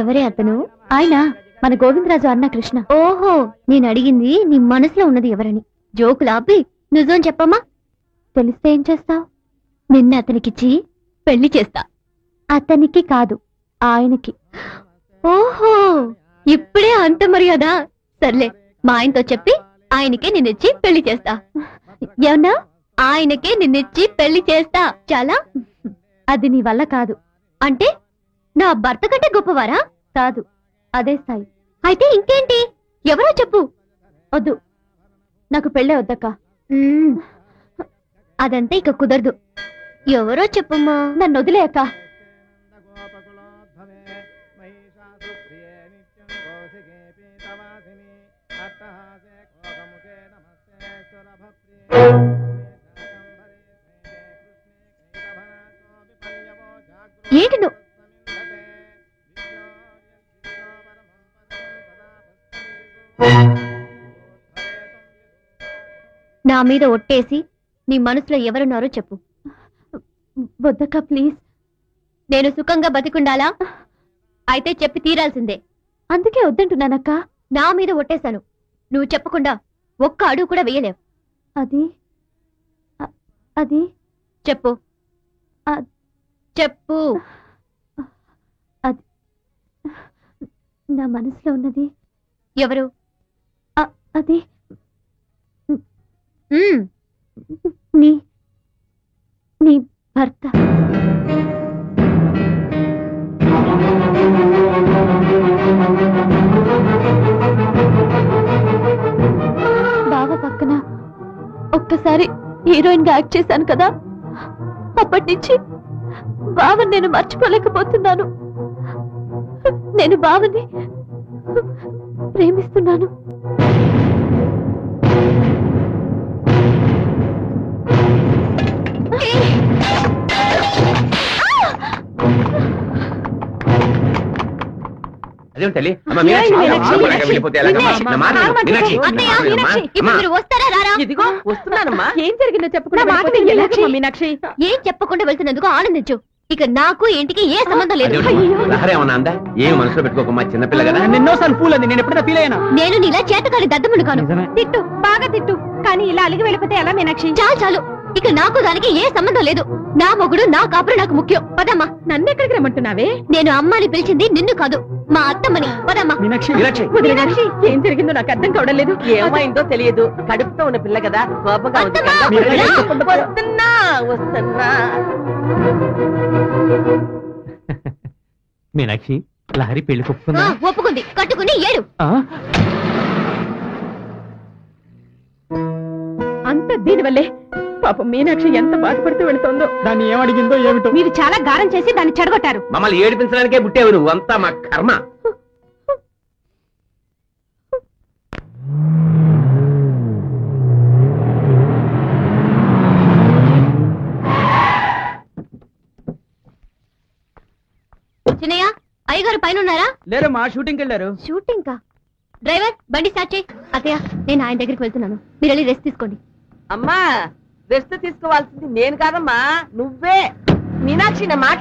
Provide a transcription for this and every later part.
ఎవరే అతను? ఆయన మన గోవిందరాజు అన్న కృష్ణ. ఓహో, నేను అడిగింది నీ మనసులో ఉన్నది ఎవరని. జోకులు ఆపి నిజం చెప్పమ్మా. తెలిస్తే ఏం చేస్తావు? నిన్న అతనికిచ్చి పెళ్లి చేస్తా. అతనికి కాదు, ఆయనకి. ఓహో, ఇప్పుడే అంత మర్యాద. సర్లే, మా ఆయనతో చెప్పి ఆయనకే నిన్నిచ్చి పెళ్లి చేస్తా. ఏమన్నా? ఆయనకే నిన్నిచ్చి పెళ్లి చేస్తా. చాలా. అది నీ వల్ల కాదు. అంటే నా భర్త కంటే గొప్పవారా? కాదు, అదే స్థాయి. అయితే ఇంకేంటి? ఎవరో చెప్పు. వద్దు, నాకు పెళ్ళే వద్దక్క. అదంతా ఇక కుదరదు. ఎవరో చెప్పమ్మా. నన్ను వదిలే అక్క. ఏంటి నువ్వు? నా మీద ఒట్టేసి నీ మనసులో ఎవరున్నారో చెప్పు. వద్దక్క ప్లీజ్. నేను సుఖంగా బతికుండాలా? అయితే చెప్పి తీరాల్సిందే. అందుకే వద్దంటున్నానక్క. నా మీద ఒట్టేశాను. నువ్వు చెప్పకుండా ఒక్క అడుగు కూడా వేయలేవు. అది అది చెప్పు. చెప్పు. అది నా మనసులో ఉన్నది. ఎవరు? అది నీ నీ భర్త. బావ పక్కన ఒక్కసారి హీరోయిన్ గా యాక్ట్ చేశాను కదా, అప్పటి నుంచి బావని నేను మర్చిపోలేకపోతున్నాను. నేను బావని ప్రేమిస్తున్నాను. అదేం తల్లి? వస్తున్నానమ్మా. ఏం జరిగిందో చెప్పకుండా మీనాక్షి. ఏం చెప్పకుండా వెళ్తున్నందుకు ఆనందించు. ఇక నాకు ఇంటికి ఏ సంబంధం లేదు. ఏమన్నా అందా? ఏం మనసులో పెట్టుకోకమ్మా, చిన్నపిల్ల కదా. నిన్నోసారి ఫూల్ అంది. నేను ఎప్పుడైనా ఫీల్ అయ్యాను. నేను నీలా చేతకాని దద్దములు కాను. తిట్టు, బాగా తిట్టు, కానీ ఇలా అలిగి వెళ్ళిపోతే ఎలా మీనాక్షి? చాలు చాలు. ఇక నాకు దానికి ఏ సంబంధం లేదు. నా మొగుడు, నా కాపురం నాకు ముఖ్యం. పదమ్మా. నన్ను ఎక్కడికి రమ్మంటున్నావే? నేను అమ్మని పిలిచింది నిన్ను కాదు, మా అత్తమ్మని. పదమ్మా. మీనాక్షి, ఏం జరిగిందో నాకు అర్థం కావడం లేదు. ఏమైందో తెలియదు. కడుపుతో ఉన్న పిల్ల కదా, కోపంగా వస్తున్నా వస్తున్నా. మీనాక్షి, లహరి పెళ్లి ఒప్పుకుంది. కట్టుకుని ఏడు. అంత దీనివల్లే పాపం మీనాక్షి ఎంత బాధపడుతూ వెళుతోందో. దాన్ని ఏమడిగిందో ఏమిటో. మీరు చాలా గారం చేసి దాన్ని చెడగొట్టారు. మమ్మల్ని ఏడిపించడానికే పుట్టేవు నువ్వు. అంతా మా కర్మ. చిన్నయ్య, అయ్యగారు పైన ఉన్నారా? లేరమ్మా, షూటింగ్ వెళ్ళారు. షూటింగ్ కా? డ్రైవర్, బండి స్టార్ట్ చేయి. అత్తయ్య, నేను ఆయన దగ్గరికి వెళ్తున్నాను. మీరు వెళ్ళి రెస్ట్ తీసుకోండి. అమ్మా, రెస్ట్ తీసుకోవాల్సింది నేను కాదమ్మా, నువ్వే. మీనాక్షి, నా మాట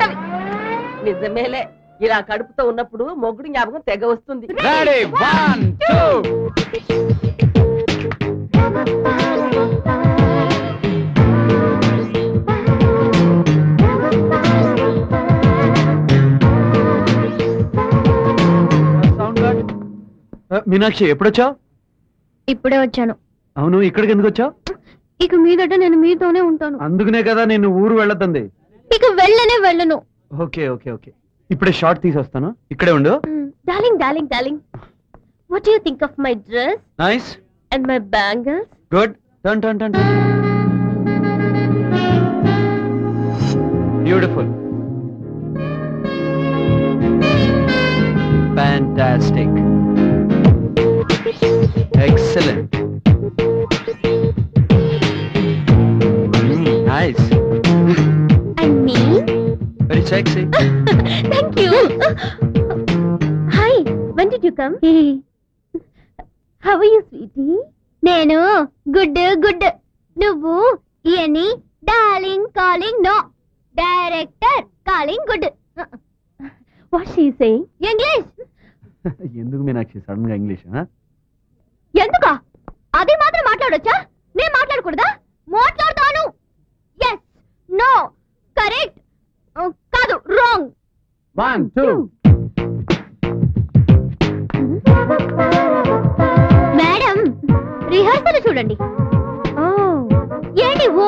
నిజమేలే. ఇలా కడుపుతో ఉన్నప్పుడు మొగుడు జ్ఞాపకం తెగ వస్తుంది. మీనాక్షి, ఎప్పుడొచ్చావు? ఇప్పుడే వచ్చాను. అవును, ఇక్కడికి ఎందుకు వచ్చావు? ఇక మీదట నేను మీతోనే ఉంటాను. అందుకనే కదా నేను ఊరు వెళ్ళొద్దంది. ఇక వెళ్ళను. ఓకే ఓకే ఓకే, ఇప్పుడే షార్ట్ తీసి వస్తాను. ఇక్కడే ఉండు. Darling darling darling, what do you think of my dress nice and my bangles? Good. Turn turn turn. Beautiful. Fantastic. Excellent. Nice. And me? Very sexy. Thank you. Hi, when did you come? How are you, sweetie? Nenu good. నువ్వు ఇయని darling calling no, director calling good. What she saying? English. ఎందుకు Meenakshi sudden గా English? ఎందుకా? అది మాత్రం మాట్లాడొచ్చా? నేను మాట్లాడకూడదా? మాట్లాడతాను. ఎస్, నో, కరెక్ట్, కాదు, రాంగ్. 1 2 మేడం, రిహార్సల్ చూడండి. ఏంటి ఓ?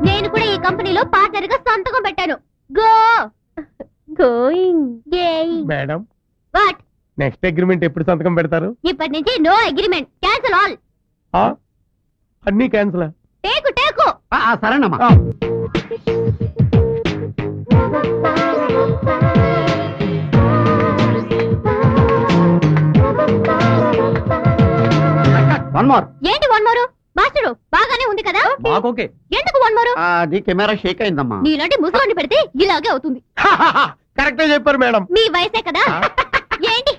నేను కూడా ఈ కంపెనీలో పార్ట్నర్ గా సంతకం పెట్టాను. గో గోయింగ్ గేయింగ్. Madam, what? నెక్స్ట్ అగ్రిమెంట్ ఎప్పుడు సంతకం పెడతారు? ఇప్పటి నుంచి నో అగ్రిమెంట్, క్యాన్సిల్ ఆల్. అన్ని క్యాన్సిల్. Take take. సరేనమ్మా. One more. ఏంటి వన్ మోరు? మాస్టరు బాగానే ఉంది కదా? ఓకే. ఎందుకు వన్ మోరు? అది కెమెరా షేక్ అయిందమ్మా. నీలాంటి ముసలాన్ని పెడితే ఇలాగే అవుతుంది. కరెక్ట్ చెప్పారు మేడం. మీ వయసే కదా. ఏంటి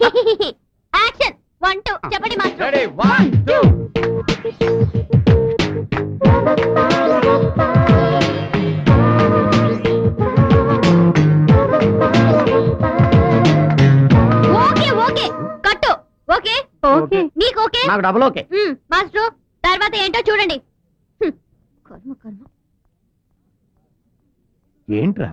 యాక్షన్? 1 2 చెప్పండి మాస్టర్. రెడీ 1 2. ఓకే ఓకే కట్టు. ఓకే ఓకే నీకు ఓకే? నాకు డబుల్ ఓకే. మాస్టర్ తర్వాత ఏంటో చూడండి. కర్మ కర్మ. ఏంట్రా?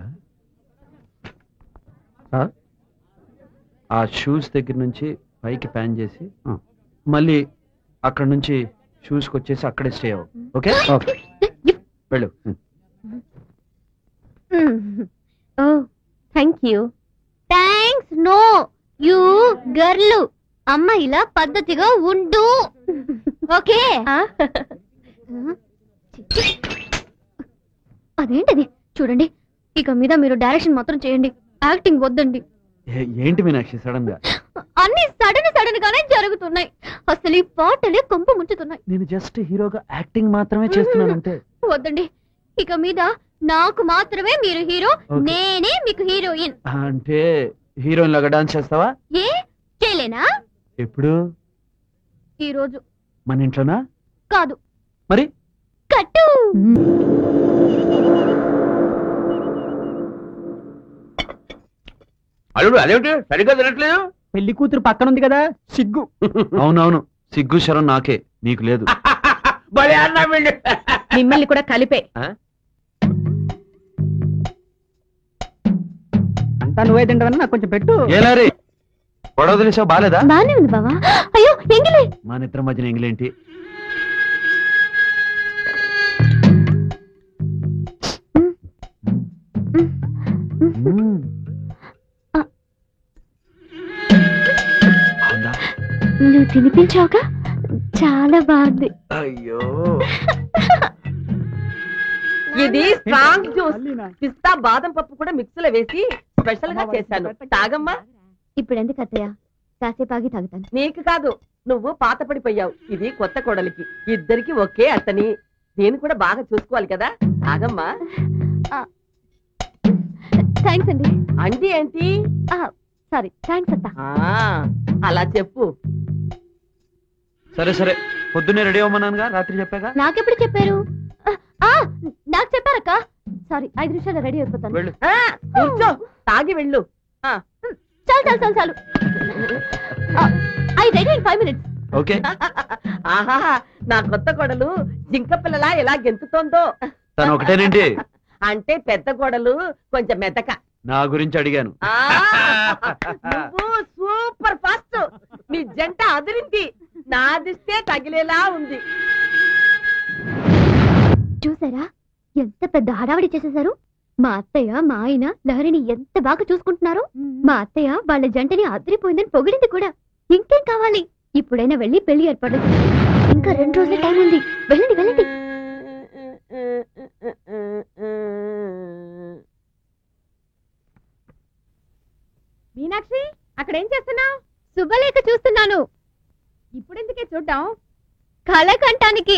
ఆ షూస్ దగ్గర నుంచి పైకి ప్యాన్ చేసి మళ్ళీ అక్కడ నుంచి షూస్ కి వచ్చేసి అక్కడే స్టే అవ్వు. ఓకే వెళ్ళు. Oh thank you. Thanks no you girl. అమ్మ ఇలా పద్ధతిగా ఉండు. ఓకే. అదేంటది చూడండి. ఇక మీద మీరు డైరెక్షన్ మాత్రం చేయండి, యాక్టింగ్ వద్దండి. ఏంటి మీనాక్షి సడన్ గా? అన్ని సడన్ గానే జరుగుతున్నాయి. అసలు ఈ పాటలే కొంపు ముంచుతున్నాయి. నేను జస్ట్ హీరోగా యాక్టింగ్ మాత్రమే చేస్తున్నాను అంతే. వద్దండి, ఇక మీద నాకు మాత్రమే మీరు హీరో, నేనే మీకు హీరోయిన్. అంటే హీరోయిన్ లాగా డాన్స్ చేస్తావా? ఏ చేయలేనా? ఎప్పుడు? ఈ రోజు. మన ఇంట్లోనా? కాదు. మరి? కట్టు. అల్లుడు అదేమిటి సరిగ్గా తినట్లేదు? పెళ్లి కూతురు పక్కన ఉంది కదా, సిగ్గు. అవునవును, సిగ్గు శరం నాకే, నీకు లేదు. భలే అన్నా వీళ్ళు. మిమ్మల్ని కూడా కలిపే. అంతా నువ్వే తింటావని నాకు కొంచెం పెట్టు. ఏలారి గొడవ తెలిసావు? బాలేదా? బానే ఉంది బావా. అయ్యో ఎంగిలే. మా నిద్ర మధ్యన ఎంగిలేంటి? నువ్వు తినిపించావుగా, చాలా బాగుంది. అయ్యో ఇది స్ట్రాంగ్ జ్యూస్. పిస్తా బాదం పప్పు కూడా మిక్స్ లో వేసి స్పెషల్ గా చేశాను. తాగమ్మా. ఇప్పుడు ఎందుకు అత్తయ్య, కాసేపు ఆగి తాగుతాను. నీకు కాదు, నువ్వు పాత పడిపోయావు. ఇది కొత్త కోడలికి. ఇద్దరికి ఒకే అత్తని. నేను కూడా బాగా చూసుకోవాలి కదా. తాగమ్మా. థ్యాంక్స్ అండి. అండి ఏంటి? సారీ, థ్యాంక్స్ అత్త. అలా చెప్పు. సరే సరే, పొద్దున్నే రెడీ అవ్వమన్నానుగా, రాత్రి చెప్పాగా. నాకెప్పుడు చెప్పారు? నాకు చెప్పారక్క. సారీ, 5 నిమిషాలు రెడీ అయిపోతాను. వెళ్ళు. కూర్చో, తాగి వెళ్ళు. చాలు I ready in 5 minutes. Okay. ఆహా, నా కొత్త కోడలు జింక పిల్లలా ఎలా గెంతుతోందో. తను ఒకటేనేంటి? అంటే పెద్ద కోడలు కొంచెం మెతక. నా గురించి అడిగాను. నువ్వు సూపర్ ఫాస్ట్. మీ జంట అదిరింది. నాదిస్తే తగిలేలా ఉంది. చూసారా ఎంత పెద్ద హడావిడి చేసేశారు? మా అత్తయ్య మా ఆయన లహరిని ఎంత బాగా చూసుకుంటున్నారు. మా అత్తయ్య వాళ్ళ జంటని అదిరిపోయిందని పొగిడింది కూడా. ఇంకేం కావాలి? ఇప్పుడైనా వెళ్ళి పెళ్లి ఏర్పాటు. ఇంకా 2 రోజుల టైం ఉంది. వెళ్ళండి వెళ్ళండి. మీనాక్షి, అక్కడేం చేస్తున్నావు? శుభలేఖ చూస్తున్నాను. ఇప్పుడెందుకే చూడ్డాం? కళ కంటానికి.